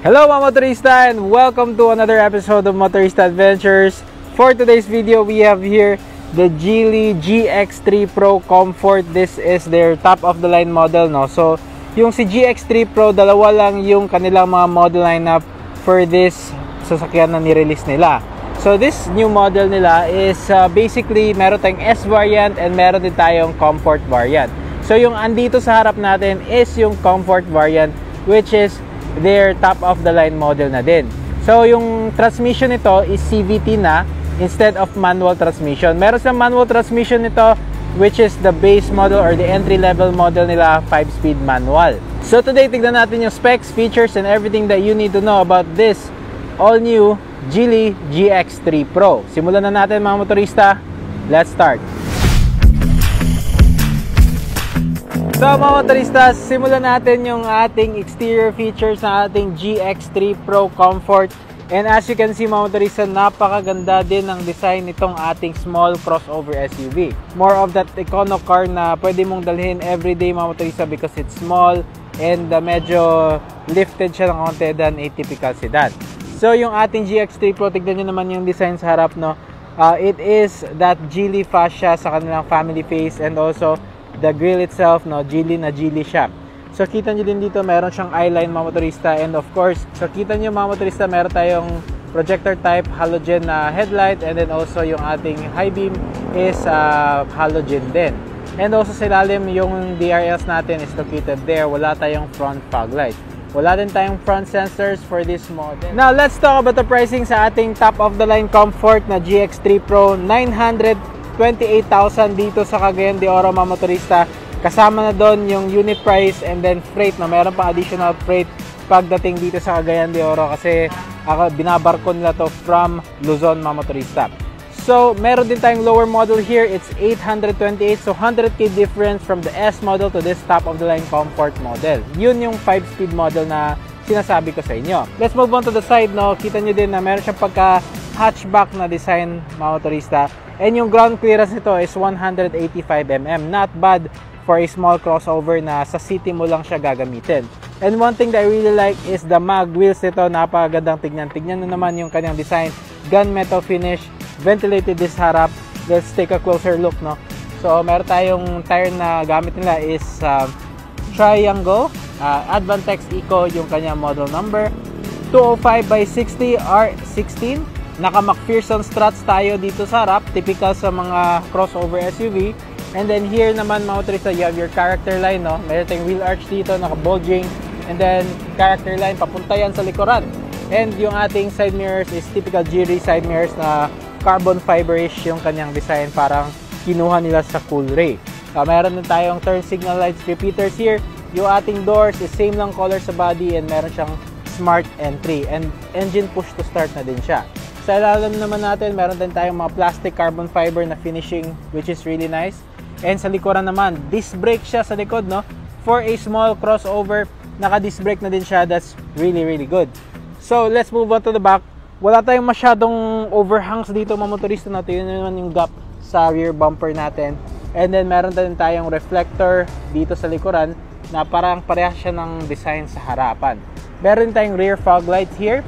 Hello mga motorista and welcome to another episode of Motorista Adventures. For today's video, we have here the Geely GX3 Pro Comfort. This is their top of the line model, no? So, yung si GX3 Pro, dalawa lang yung kanilang mga model lineup for this sasakyan na ni-release nila. So, this new model nila is basically meron tayong S variant and meron din tayong Comfort variant. So, yung andito sa harap natin is yung Comfort variant, which is their top of the line model na din. So yung transmission nito is CVT na instead of manual transmission. Meron silang manual transmission nito, which is the base model or the entry level model nila, 5-speed manual. So today tignan natin yung specs, features and everything that you need to know about this all new Geely GX3 Pro. Simulan na natin mga motorista. Let's start. So mga motorista, simulan natin yung ating exterior features ng ating GX3 Pro Comfort. And as you can see mga motorista, napakaganda din ng design nitong ating small crossover SUV. More of that econo car na pwede mong dalhin everyday mga motorista because it's small and medyo lifted siya ng konti than a typical sedan. So yung ating GX3 Pro, tignan nyo naman yung design sa harap, no? It is that Geely fascia sa kanilang family face and also the grille itself, no, Geely na Geely siya. So kita nyo din dito, meron siyang eyeline mga motorista, and of course, so kita nyo mga motorista, meron tayong projector type halogen na headlight, and then also yung ating high beam is halogen din. And also sa ilalim, yung DRLs natin is located there. Wala tayong front fog light. Wala din tayong front sensors for this model. Now, let's talk about the pricing sa ating top of the line Comfort na GX3 Pro. 928,000 dito sa Cagayan de Oro mga motorista. Kasama na doon yung unit price and then freight, na meron pa additional freight pagdating dito sa Cagayan de Oro kasi binabarko nila to from Luzon mga motorista. So meron din tayong lower model here, it's 828, so 100k difference from the S model to this top of the line Comfort model. Yun yung 5-speed model na sinasabi ko sa inyo. Let's move on to the side, no. Kita nyo din na meron siyang pagka hatchback na design mga motorista. And yung ground clearance nito is 185mm. Not bad for a small crossover na sa city mo lang siya gagamitin. And one thing that I really like is the mag wheels nito. Napakagandang tignan. Tignan na naman yung kanyang design. Gunmetal finish. Ventilated disc harap. Let's take a closer look, no? So, meron tayong tire na gamit nila is Triangle. Advantex Eco yung kanyang model number. 205/60 R16. Naka McPherson struts tayo dito sa harap, typical sa mga crossover SUV. And then here naman mga motorista, you have your character line, no? Meron tayong wheel arch dito, naka bulging, and then character line papunta yan sa likuran. And yung ating side mirrors is typical Geely side mirrors na carbon fiber-ish yung kanyang design, parang kinuha nila sa Coolray. Meron din tayong turn signal lights repeaters here. Yung ating doors is same lang color sa body and meron siyang smart entry and engine push to start na din siya. Sa ilalim naman natin, meron din tayong mga plastic carbon fiber na finishing, which is really nice. And sa likuran naman, disc brake siya sa likod, no? For a small crossover, naka-disc brake na din siya. That's really, really good. So, let's move on to the back. Wala tayong masyadong overhangs dito mga motorista, no? Tignan naman yung gap sa rear bumper natin. And then, meron din tayong reflector dito sa likuran na parang parehas siya ng design sa harapan. Meron tayong rear fog lights here.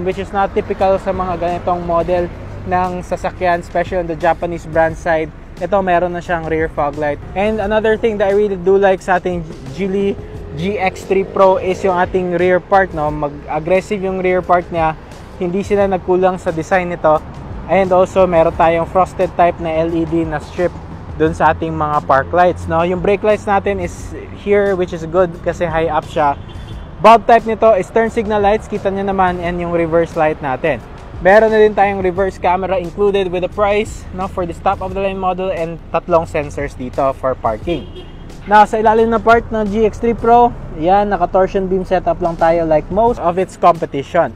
Which is not typical sa mga ganitong model ng sasakyan, especially on the Japanese brand side. Ito meron na siyang rear fog light. And another thing that I really do like sa ating Geely GX3 Pro is yung ating rear part, no? Mag-aggressive yung rear part niya. Hindi sila nagkulang sa design nito. And also meron tayong frosted type na LED na strip dun sa ating mga park lights, no? Yung brake lights natin is here, which is good kasi high up siya. Bulb type nito is turn signal lights, kita nyo naman, and yung reverse light natin. Meron na din tayong reverse camera included with the price, no, for this top of the line model, and tatlong sensors dito for parking. Now, sa ilalim na part ng GX3 Pro, yan, naka-torsion beam setup lang tayo like most of its competition.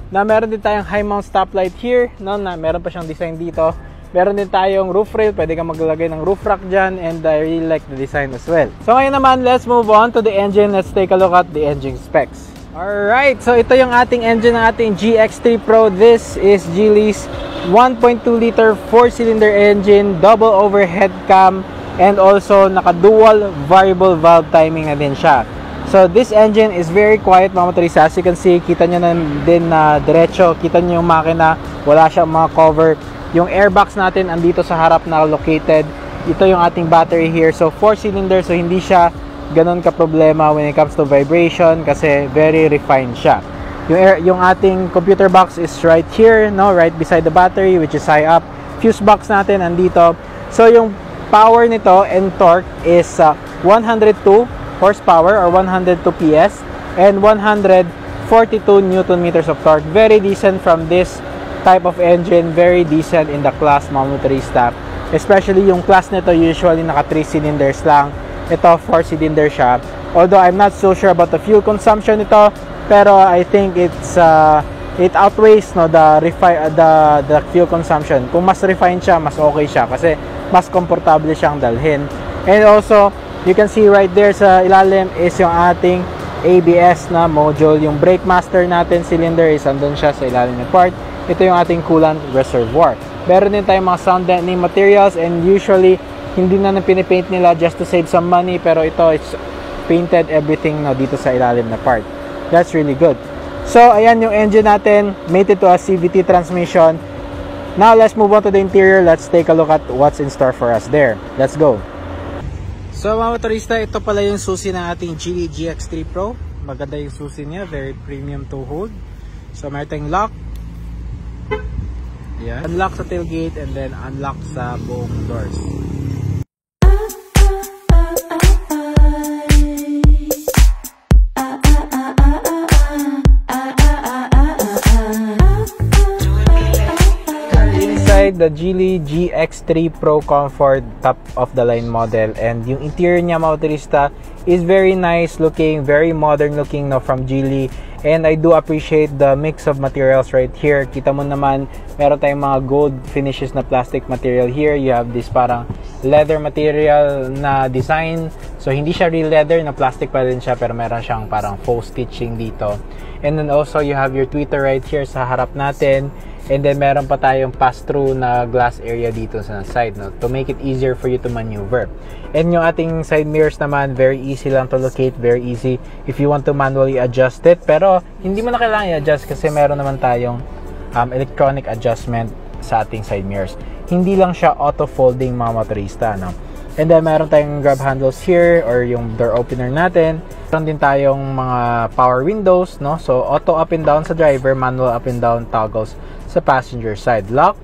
Na meron din tayong high mount stoplight here, no, na meron pa siyang design dito. Meron din tayong roof rail, pwede kang maglagay ng roof rack dyan, and I really like the design as well. So ngayon naman, let's move on to the engine. Let's take a look at the engine specs. Alright, so ito yung ating engine ng ating GX3 Pro. This is Geely's 1.2 liter 4-cylinder engine, double overhead cam, and also naka-dual variable valve timing na din siya. So So this engine is very quiet mga motorista. As you can see, kita nyo na din na diretso. Kita nyo yung makina, wala siyang mga cover. Yung airbox natin andito sa harap na located. Ito yung ating battery here. So 4-cylinder, so hindi siya ganun ka problema when it comes to vibration kasi very refined siya. Yung ating computer box is right here, no, right beside the battery, which is high up. Fuse box natin andito. So yung power nito and torque is 102 horsepower or 102 PS and 142 Newton meters of torque. Very decent from this type of engine, very decent in the class mga motorista. Especially yung class nito usually naka 3 cylinders lang. Ito 4 cylinder siya. Although I'm not so sure about the fuel consumption nito, pero I think it outweighs no the fuel consumption. Kung mas refined siya, mas okay siya kasi mas komportable siyang dalhin. And also, you can see right there sa ilalim is yung ating ABS na module. Yung brake master natin cylinder is andun siya sa ilalim ng part. Ito yung ating coolant reservoir. Meron din tayong mga sound deadening materials and usually hindi na pinipaint nila just to save some money, pero ito it's painted everything no, dito sa ilalim na part. That's really good. So ayan yung engine natin, mated to a CVT transmission. Now let's move on to the interior. Let's take a look at what's in store for us there. Let's go. So mga motorista, ito pala yung susi ng ating Geely GX3 Pro. Maganda yung susi niya, very premium to hold. So meron tayong lock. Yeah. Unlock sa tailgate and then unlock sa buong doors. The Geely GX3 Pro Comfort, top of the line model, and yung interior niya mga motorista is very nice looking, very modern looking no, from Geely. And I do appreciate the mix of materials right here. Kita mo naman, meron tayong mga gold finishes na plastic material here. You have this parang leather material na design. So hindi siya real leather, na plastic pa rin siya, pero meron siyang parang faux stitching dito. And then also you have your tweeter right here sa harap natin. And then meron pa tayong pass-through na glass area dito sa side, no, to make it easier for you to maneuver. And yung ating side mirrors naman, very easy lang to locate, very easy if you want to manually adjust it. Pero hindi mo na kailangan i-adjust kasi meron naman tayong electronic adjustment sa ating side mirrors. Hindi lang siya auto-folding mga motorista, no. And then meron tayong grab handles here or yung door opener natin. Meron din tayong mga power windows, no. So auto up and down sa driver, manual up and down toggles sa passenger side. Lock,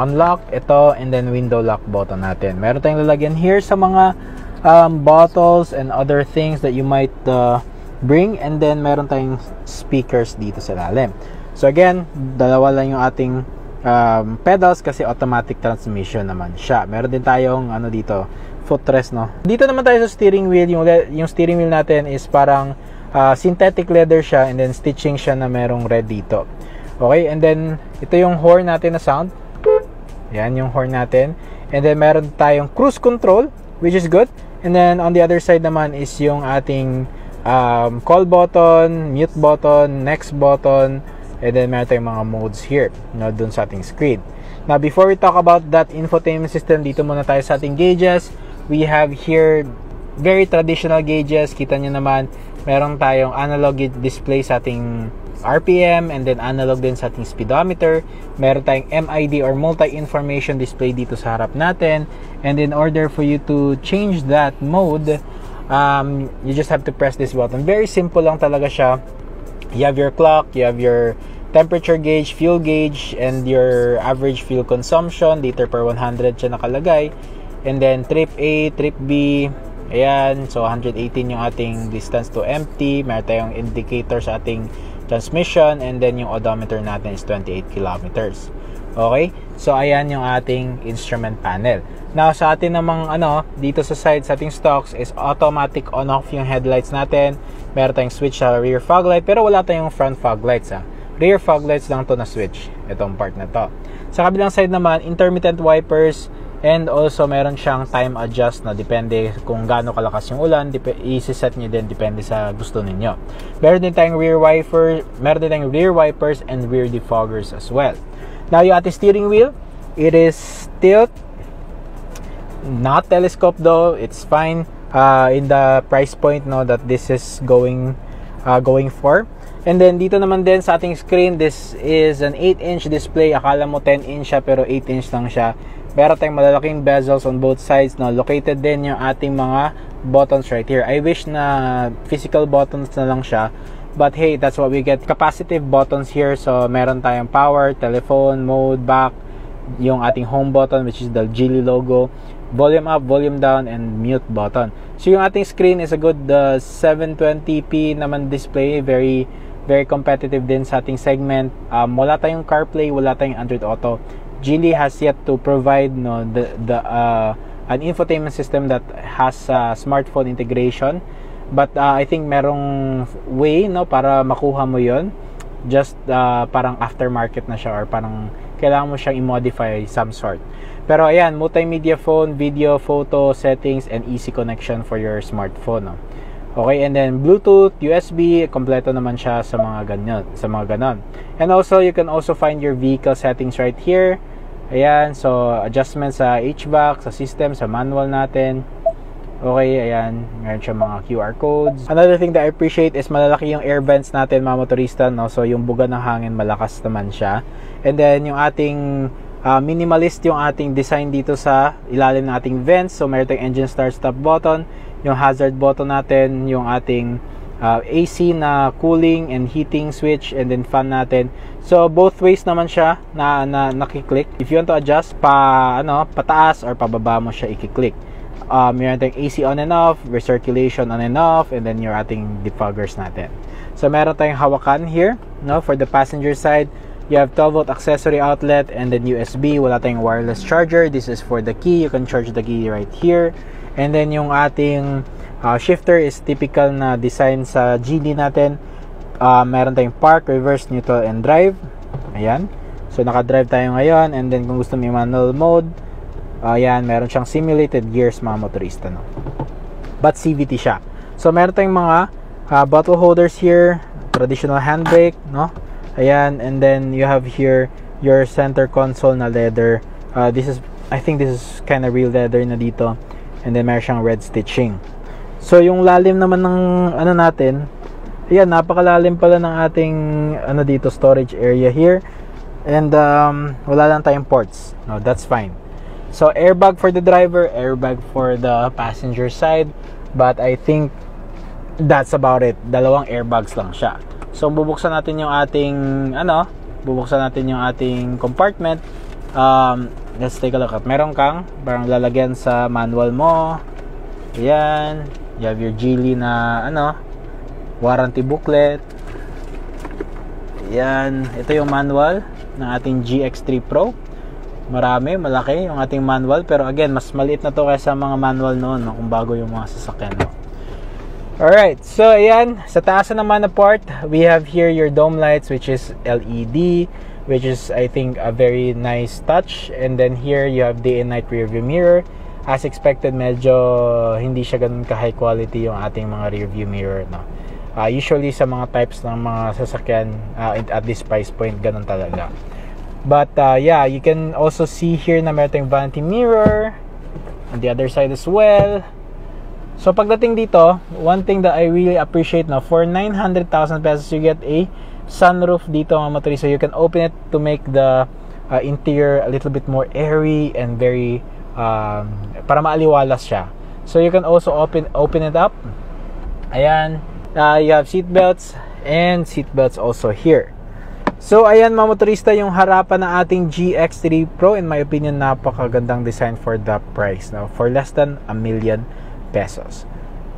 unlock, ito, and then window lock button natin. Meron tayong lalagyan here sa mga bottles and other things that you might bring. And then meron tayong speakers dito sa ilalim. So again, dalawa lang yung ating pedals kasi automatic transmission naman siya. Meron din tayong ano dito, footrest, no. Dito naman tayo sa steering wheel. Yung steering wheel natin is parang synthetic leather siya, and then stitching siya na merong red dito. Okay, and then ito yung horn natin na sound. Yan yung horn natin. And then meron tayong cruise control, which is good. And then on the other side naman is yung ating call button, mute button, next button. And then meron tayong mga modes here, no, dun sa ating screen. Now before we talk about that infotainment system, dito muna tayo sa ating gauges. We have here very traditional gauges. Kita nyo naman, meron tayong analog display sa ating RPM, and then analog din sa ating speedometer. Meron tayong MID or multi-information display dito sa harap natin. And in order for you to change that mode, you just have to press this button. Very simple lang talaga siya. You have your clock, you have your temperature gauge, fuel gauge, and your average fuel consumption. Liter per 100 siya nakalagay. And then trip A, trip B, ayan. So 118 yung ating distance to empty. Meron tayong indicator sa ating transmission, and then yung odometer natin is 28 kilometers. Okay? So ayan yung ating instrument panel. Now sa atin namang dito sa side sa ating stocks is automatic on off yung headlights natin. Meron tayong switch sa rear fog light, pero wala tayong front fog lights. Rear fog lights lang to na switch, itong part na to. Sa kabilang side naman, intermittent wipers, and also meron siyang time adjust na depende kung gaano kalakas yung ulan, i-set nyo din depende sa gusto ninyo. Meron din tayong rear wipers and rear defoggers as well. Now yung ating steering wheel, it is tilt, not telescope though, it's fine. in the price point, no, that this is going for. And then dito naman din sa ating screen, this is an 8-inch display. Akala mo 10-inch siya pero 8-inch lang siya. Meron tayong malalaking bezels on both sides, no. Located din yung ating mga buttons right here. I wish na physical buttons na lang siya, but hey, that's what we get. Capacitive buttons here. So meron tayong power, telephone, mode, back, yung ating home button which is the Geely logo, volume up, volume down, and mute button. So yung ating screen is a good 720p naman display. Very competitive din sa ating segment. Wala tayong CarPlay, wala tayong Android Auto. Geely has yet to provide, no, an infotainment system that has smartphone integration, but I think merong way, no, para makuha mo yon. Just parang aftermarket na siya, or parang kailangan mo siyang i-modify some sort. Pero ayan, multimedia phone, video, photo, settings, and easy connection for your smartphone, no? Okay, and then Bluetooth, USB, kompleto naman siya sa mga ganon. And also, you can also find your vehicle settings right here. Ayan, so adjustments sa HVAC, sa system, sa manual natin. Okay, ayan, meron siya mga QR codes. Another thing that I appreciate is malalaki yung air vents natin, mga motorista, no? So yung buga ng hangin, malakas naman siya. And then yung ating minimalist yung ating design dito sa ilalim ng ating vents. So meron tayong engine start stop button, yung hazard button natin, yung ating AC na cooling and heating switch, and then fan natin. So both ways naman siya na nakiklik. If you want to adjust pataas or pababa mo siya ikiklik. Meron tayong AC on and off, recirculation on and off, and then your ating defoggers natin. So meron tayong hawakan here, no, for the passenger side. You have 12-volt accessory outlet, and then USB. Wala tayong wireless charger. This is for the key. You can charge the key right here. And then yung ating shifter is typical na design sa Geely natin. Meron tayong park, reverse, neutral, and drive. Ayan. So naka-drive tayo ngayon. And then kung gusto mo yung manual mode, ayan, meron siyang simulated gears, mga motorista, no? But CVT siya. So meron tayong mga bottle holders here, traditional handbrake, no? Ayan, and then you have here your center console na leather. I think this is kind of real leather na dito. And then meron siyang red stitching. So yung lalim naman ng natin, ayan, napakalalim pala ng ating dito, storage area here. And wala lang tayong ports. No, that's fine. So airbag for the driver, airbag for the passenger side. But I think that's about it. Dalawang airbags lang siya. So bubuksan natin yung ating compartment. Let's take a look at. Meron kang parang lalagyan sa manual mo. Ayan. You have your Geely na warranty booklet. Ayan. Ito yung manual ng ating GX3 Pro. Malaki yung ating manual, pero again, mas maliit na to kaysa mga manual noon, no, kung bago yung mga sasakyan, no. Alright, so ayan, sa taas naman na part, we have here your dome lights, which is LED, which is, I think, a very nice touch. And then here, you have day and night rear view mirror. As expected, medyo hindi siya ganun ka high quality yung ating mga rear view mirror, no. Usually sa mga types ng mga sasakyan at this price point, ganun talaga. But yeah, you can also see here na meron tayong vanity mirror on the other side as well. So pagdating dito, one thing that I really appreciate now, for 900,000 pesos you get a sunroof dito, mga motorista. So you can open it to make the interior a little bit more airy and very para maaliwalas siya. So you can also open it up. Ayan, you have seat belts and seat belts also here. So ayan, mga motorista, yung harapan ng ating GX3 Pro, in my opinion, napakagandang design for the price, no? For less than 1 million pesos.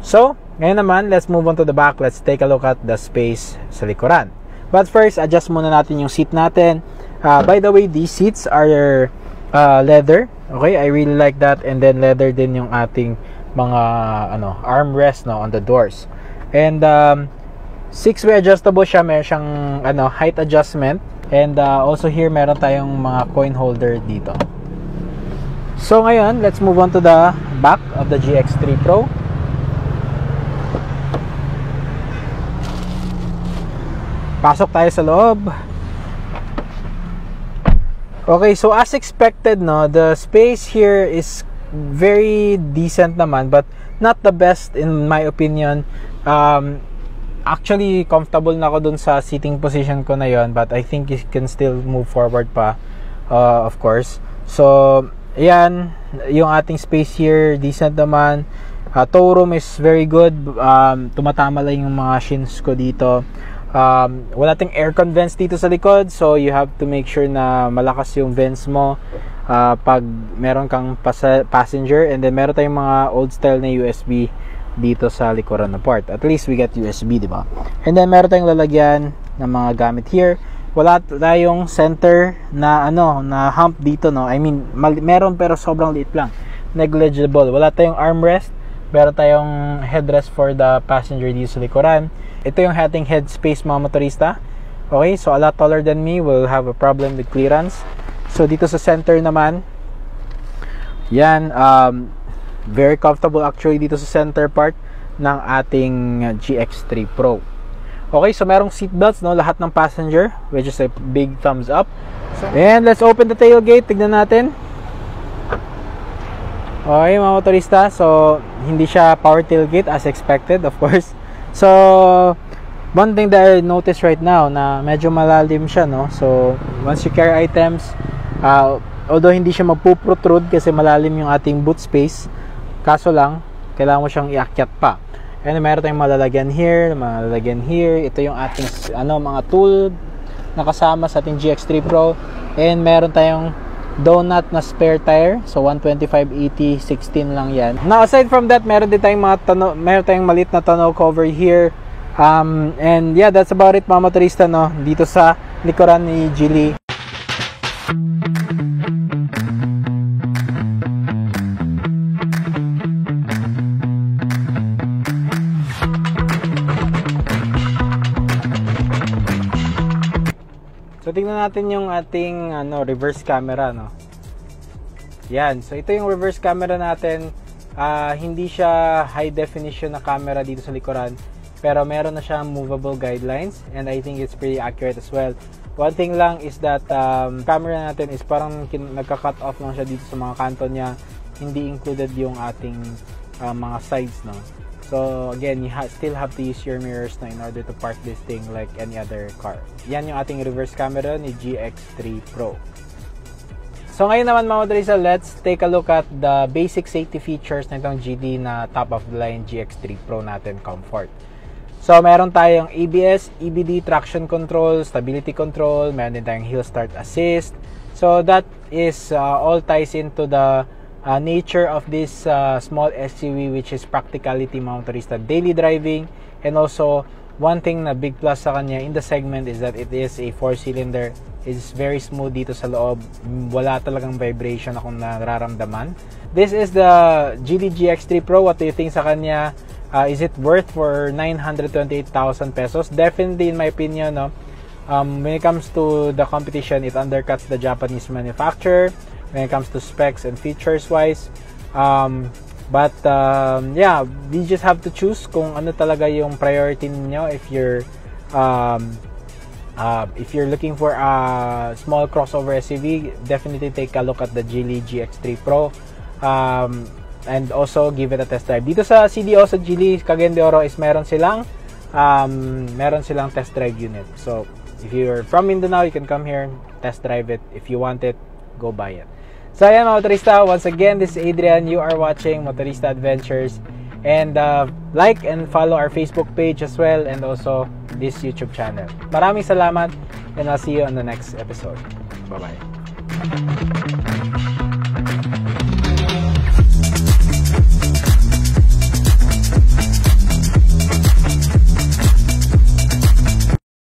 So ngayon naman, let's move on to the back. Let's take a look at the space sa likuran. But first, adjust muna natin yung seat natin. By the way, these seats are leather. Okay, I really like that. And then leather din yung ating mga armrest, no, on the doors. And 6-way adjustable siya. Meron siyang height adjustment. And also here, meron tayong mga coin holder dito. So ngayon, let's move on to the back of the GX3 Pro. Pasok tayo sa loob. Okay, so as expected, no, the space here is very decent naman, but not the best in my opinion. Actually, comfortable na ako dun sa seating position ko na yon, but I think you can still move forward pa, of course. So, ayan, yung ating space here, decent naman. Tow room is very good. Tumatama lang yung mga shins ko dito. Wala tayong aircon vents dito sa likod, so you have to make sure na malakas yung vents mo pag meron kang passenger. And then meron tayong mga old style na USB dito sa likuran na part. At least we get USB, di ba? And then meron tayong lalagyan ng mga gamit here. Wala tayong center na na hump dito, no? I mean, meron pero sobrang liit lang. Negligible. Wala tayong armrest. Meron tayong headrest for the passenger dito sa likuran. Ito yung ating head space, mga motorista. Okay, so a lot taller than me will have a problem with clearance. So dito sa center naman, yan, very comfortable actually dito sa center part ng ating GX3 Pro. Okay, so merong seat belts, no, lahat ng passenger, which is a big thumbs up. And let's open the tailgate. Tignan natin. Okay, mga motorista, so hindi siya power tailgate as expected, of course. So one thing that I noticed right now, na medyo malalim siya, no. So once you carry items, although hindi siya magpo-protrude kasi malalim yung ating boot space, kaso lang kailangan mo siyang iakyat pa. And meron tayong malalagyan here, malalagyan here. Ito yung ating mga tool na kasama sa ating GX3 Pro. And meron tayong donut na spare tire. So 125/80, 16 lang yan. Now aside from that, meron din tayong meron tayong maliit na tonneau cover here. And yeah, that's about it, mga motorista, no, dito sa likuran ni Geely. So tingnan natin yung ating reverse camera, no. Yan. So ito yung reverse camera natin. Hindi siya high definition na camera dito sa likuran, pero meron na siyang movable guidelines, and I think it's pretty accurate as well. One thing lang is that camera natin is parang nagka-cut off lang siya dito sa mga kanto niya. Hindi included yung ating mga sides, no. So again, you still have to use your mirrors na in order to park this thing like any other car. Yan yung ating reverse camera ni GX3 Pro. So ngayon naman, mga motorista, let's take a look at the basic safety features na itong Geely na top of the line GX3 Pro natin, Comfort. So meron tayong ABS, EBD, traction control, stability control, meron din tayong hill start assist. So that is all ties into the nature of this small SUV, which is practicality, mga motorista, daily driving. And also, one thing na big plus sa kanya in the segment is that it is a 4-cylinder. It's very smooth dito sa loob. Wala talagang vibration akong nararamdaman. This is the Geely GX3 Pro. What do you think sa kanya? Is it worth for 928,000 pesos? Definitely, in my opinion, no. When it comes to the competition, it undercuts the Japanese manufacturer when it comes to specs and features wise. But yeah, we just have to choose kung ano talaga yung priority niyo. If you're looking for a small crossover SUV, definitely take a look at the Geely GX3 Pro, and also give it a test drive. Dito sa CDO sa Geely Cagayan de Oro is meron silang test drive unit. So if you're from Mindanao, you can come here, test drive it. If you want it, go buy it. So ayan, mga motorista, once again, this is Adrian. You are watching Motorista Adventures. And like and follow our Facebook page as well, and also this YouTube channel. Maraming salamat, and I'll see you on the next episode. Bye-bye.